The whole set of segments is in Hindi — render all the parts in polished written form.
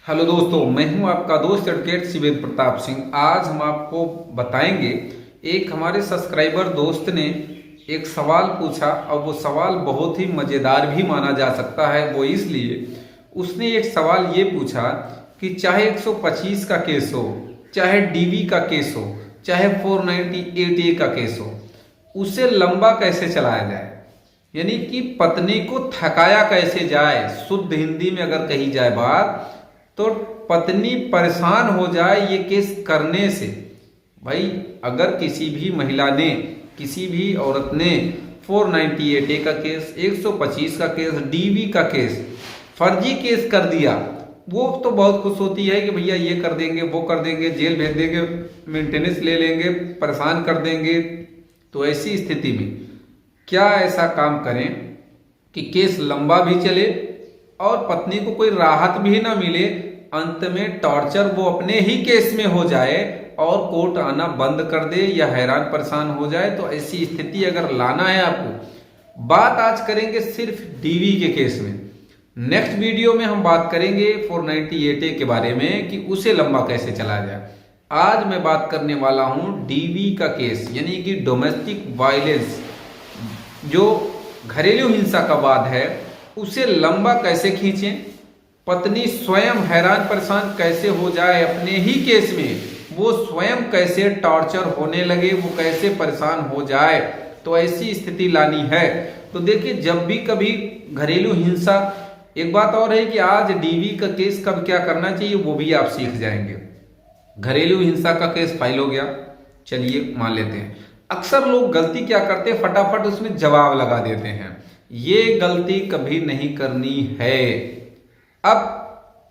हेलो दोस्तों, मैं हूं आपका दोस्त एडवोकेट शिवेंद्र प्रताप सिंह। आज हम आपको बताएंगे, एक हमारे सब्सक्राइबर दोस्त ने एक सवाल पूछा और वो सवाल बहुत ही मज़ेदार भी माना जा सकता है। वो इसलिए उसने एक सवाल ये पूछा कि चाहे 125 का केस हो, चाहे डीवी का केस हो, चाहे 498A का केस हो, उसे लंबा कैसे चलाया जाए, यानी कि पत्नी को थकाया कैसे जाए। शुद्ध हिंदी में अगर कही जाए बात तो पत्नी परेशान हो जाए ये केस करने से। भाई अगर किसी भी महिला ने, किसी भी औरत ने 498A का केस, 125 का केस, डीवी का केस, फर्जी केस कर दिया, वो तो बहुत खुश होती है कि भैया ये कर देंगे, वो कर देंगे, जेल भेज देंगे, मेंटेनेंस ले लेंगे, परेशान कर देंगे। तो ऐसी स्थिति में क्या ऐसा काम करें कि केस लंबा भी चले और पत्नी को कोई राहत भी ना मिले, अंत में टॉर्चर वो अपने ही केस में हो जाए और कोर्ट आना बंद कर दे या हैरान परेशान हो जाए। तो ऐसी स्थिति अगर लाना है आपको, बात आज करेंगे सिर्फ डीवी के केस में। नेक्स्ट वीडियो में हम बात करेंगे 498A के बारे में कि उसे लंबा कैसे चला जाए। आज मैं बात करने वाला हूं डीवी का केस, यानी कि डोमेस्टिक वायलेंस, जो घरेलू हिंसा का वाद है, उसे लंबा कैसे खींचें, पत्नी स्वयं हैरान परेशान कैसे हो जाए अपने ही केस में, वो स्वयं कैसे टॉर्चर होने लगे, वो कैसे परेशान हो जाए। तो ऐसी स्थिति लानी है। तो देखिए, जब भी कभी घरेलू हिंसा, एक बात और है कि आज डीवी का केस कब क्या करना चाहिए वो भी आप सीख जाएंगे। घरेलू हिंसा का केस फाइल हो गया, चलिए मान लेते हैं। अक्सर लोग गलती क्या करते हैं, फटाफट उसमें जवाब लगा देते हैं। ये गलती कभी नहीं करनी है। अब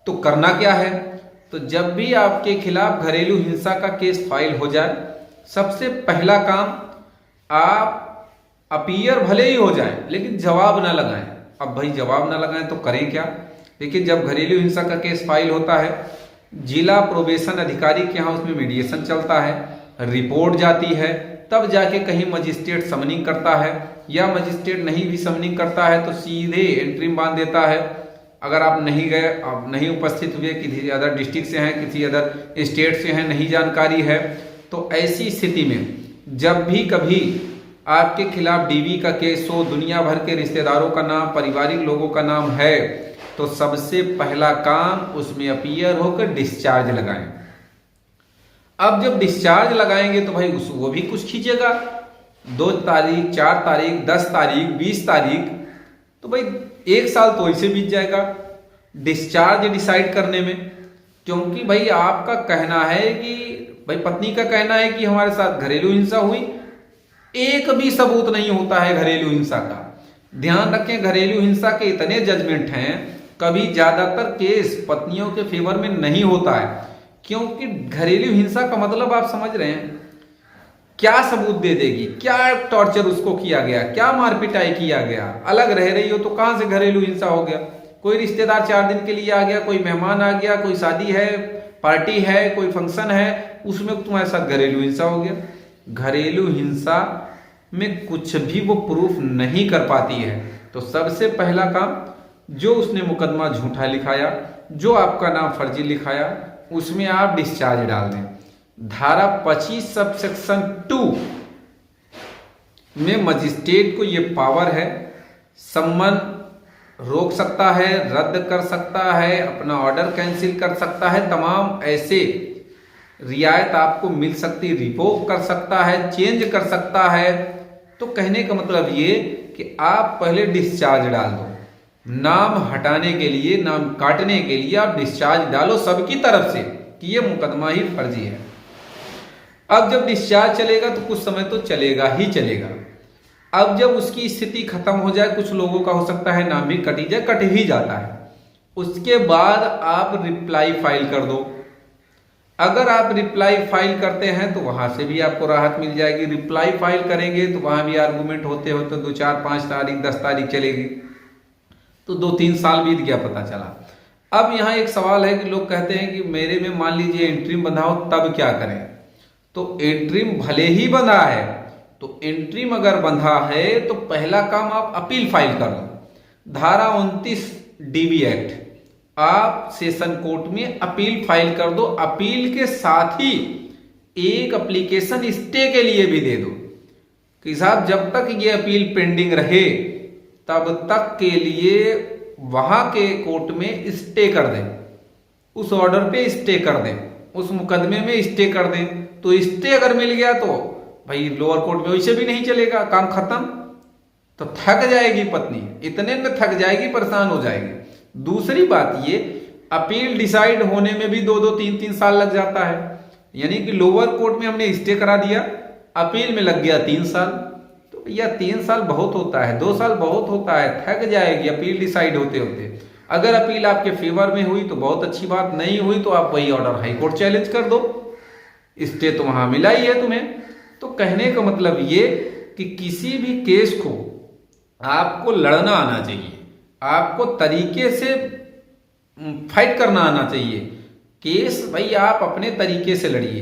तो करना क्या है, तो जब भी आपके खिलाफ घरेलू हिंसा का केस फाइल हो जाए, सबसे पहला काम, आप अपीयर भले ही हो जाए लेकिन जवाब ना लगाएं। अब भाई जवाब ना लगाएं तो करें क्या। देखिए, जब घरेलू हिंसा का केस फाइल होता है, जिला प्रोबेशन अधिकारी के यहाँ उसमें मीडिएशन चलता है, रिपोर्ट जाती है, तब जाके कहीं मजिस्ट्रेट समनिंग करता है, या मजिस्ट्रेट नहीं भी समनिंग करता है तो सीधे एंट्रीम बांध देता है। अगर आप नहीं गए, आप नहीं उपस्थित हुए, किसी अदर डिस्ट्रिक्ट से हैं, किसी अदर स्टेट से हैं, नहीं जानकारी है, तो ऐसी स्थिति में जब भी कभी आपके खिलाफ डीवी का केस हो, दुनिया भर के रिश्तेदारों का नाम, पारिवारिक लोगों का नाम है, तो सबसे पहला काम उसमें अपीयर होकर डिस्चार्ज लगाएं। अब जब डिस्चार्ज लगाएंगे तो भाई वो भी कुछ खींचेगा, 2 तारीख, 4 तारीख, 10 तारीख, 20 तारीख, तो भाई 1 साल तो ऐसे बीत जाएगा डिस्चार्ज डिसाइड करने में। क्योंकि भाई आपका कहना है कि, भाई पत्नी का कहना है कि हमारे साथ घरेलू हिंसा हुई, एक भी सबूत नहीं होता है घरेलू हिंसा का। ध्यान रखें, घरेलू हिंसा के इतने जजमेंट हैं, कभी ज्यादातर केस पत्नियों के फेवर में नहीं होता है, क्योंकि घरेलू हिंसा का मतलब आप समझ रहे हैं, क्या सबूत दे देगी, क्या टॉर्चर उसको किया गया, क्या मारपिटाई किया गया। अलग रह रही हो तो कहां से घरेलू हिंसा हो गया। कोई रिश्तेदार 4 दिन के लिए आ गया, कोई मेहमान आ गया, कोई शादी है, पार्टी है, कोई फंक्शन है, उसमें तुम्हारे साथ घरेलू हिंसा हो गया। घरेलू हिंसा में कुछ भी वो प्रूफ नहीं कर पाती है। तो सबसे पहला काम, जो उसने मुकदमा झूठा लिखाया, जो आपका नाम फर्जी लिखाया, उसमें आप डिस्चार्ज डाल दें। धारा 25 सबसेक्शन 2 में मजिस्ट्रेट को ये पावर है, सम्मन रोक सकता है, रद्द कर सकता है, अपना ऑर्डर कैंसिल कर सकता है, तमाम ऐसे रियायत आपको मिल सकती, रिवोक कर सकता है, चेंज कर सकता है। तो कहने का मतलब ये कि आप पहले डिस्चार्ज डाल दो। नाम हटाने के लिए, नाम काटने के लिए आप डिस्चार्ज डालो सबकी तरफ से कि ये मुकदमा ही फर्जी है। अब जब डिस्चार्ज चलेगा तो कुछ समय तो चलेगा ही चलेगा। अब जब उसकी स्थिति खत्म हो जाए, कुछ लोगों का हो सकता है नाम भी कट ही जाए, कट ही जाता है, उसके बाद आप रिप्लाई फाइल कर दो। अगर आप रिप्लाई फाइल करते हैं तो वहां से भी आपको राहत मिल जाएगी। रिप्लाई फाइल करेंगे तो वहां भी आर्गूमेंट होते होते 2, 4, 5 तारीख, 10 तारीख चलेगी, तो 2-3 साल बीत गया पता चला। अब यहाँ एक सवाल है कि लोग कहते हैं कि मेरे में मान लीजिए एंट्रीम बंधा हो तब क्या करें। तो एंट्रीम भले ही बंधा है, तो एंट्रीम अगर बंधा है तो पहला काम आप अपील फाइल कर दो। धारा 29 डीवी एक्ट, आप सेशन कोर्ट में अपील फाइल कर दो। अपील के साथ ही एक एप्लीकेशन स्टे के लिए भी दे दो कि साहब जब तक ये अपील पेंडिंग रहे तब तक के लिए वहां के कोर्ट में स्टे कर दें, उस ऑर्डर पे स्टे कर दें, उस मुकदमे में स्टे कर दें। तो स्टे अगर मिल गया तो भाई लोअर कोर्ट में वैसे भी नहीं चलेगा, काम खत्म। तो थक जाएगी पत्नी, इतने में थक जाएगी, परेशान हो जाएगी। दूसरी बात ये, अपील डिसाइड होने में भी 2-2, 3-3 साल लग जाता है। यानी कि लोअर कोर्ट में हमने स्टे करा दिया, अपील में लग गया 3 साल। तो भैया 3 साल बहुत होता है, 2 साल बहुत होता है, थक जाएगी अपील डिसाइड होते होते। अगर अपील आपके फेवर में हुई तो बहुत अच्छी बात, नहीं हुई तो आप वही ऑर्डर हाई कोर्ट चैलेंज कर दो, स्टे तो वहां मिला ही है तुम्हें। तो कहने का मतलब ये कि किसी भी केस को आपको लड़ना आना चाहिए, आपको तरीके से फाइट करना आना चाहिए। केस भाई आप अपने तरीके से लड़िए,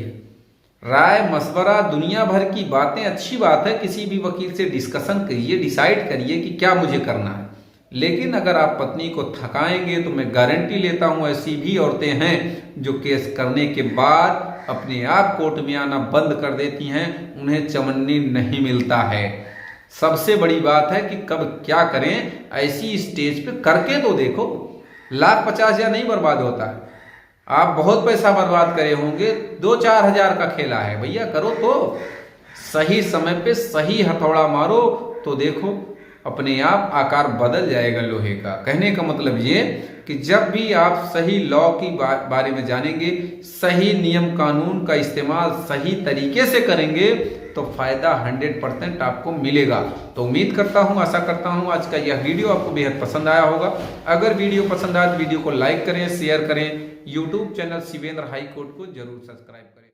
राय मशवरा दुनिया भर की बातें अच्छी बात है, किसी भी वकील से डिस्कशन करिए, डिसाइड करिए कि क्या मुझे करना है। लेकिन अगर आप पत्नी को थकाएंगे तो मैं गारंटी लेता हूं ऐसी भी औरतें हैं जो केस करने के बाद अपने आप कोर्ट में आना बंद कर देती हैं, उन्हें चमन्नी नहीं मिलता है। सबसे बड़ी बात है कि कब क्या करें, ऐसी स्टेज पे करके तो देखो। 1,50,000 नहीं बर्बाद होता है, आप बहुत पैसा बर्बाद करे होंगे, 2-4 हजार का खेला है भैया, करो तो सही समय पे सही हथौड़ा मारो तो देखो अपने आप आकार बदल जाएगा लोहे का। कहने का मतलब ये कि जब भी आप सही लॉ की बारे में जानेंगे, सही नियम कानून का इस्तेमाल सही तरीके से करेंगे तो फायदा 100% आपको मिलेगा। तो उम्मीद करता हूं, आशा करता हूं आज का यह वीडियो आपको बेहद पसंद आया होगा। अगर वीडियो पसंद आया तो वीडियो को लाइक करें, शेयर करें, YouTube channel Shivendra high court को जरूर सब्सक्राइब करें।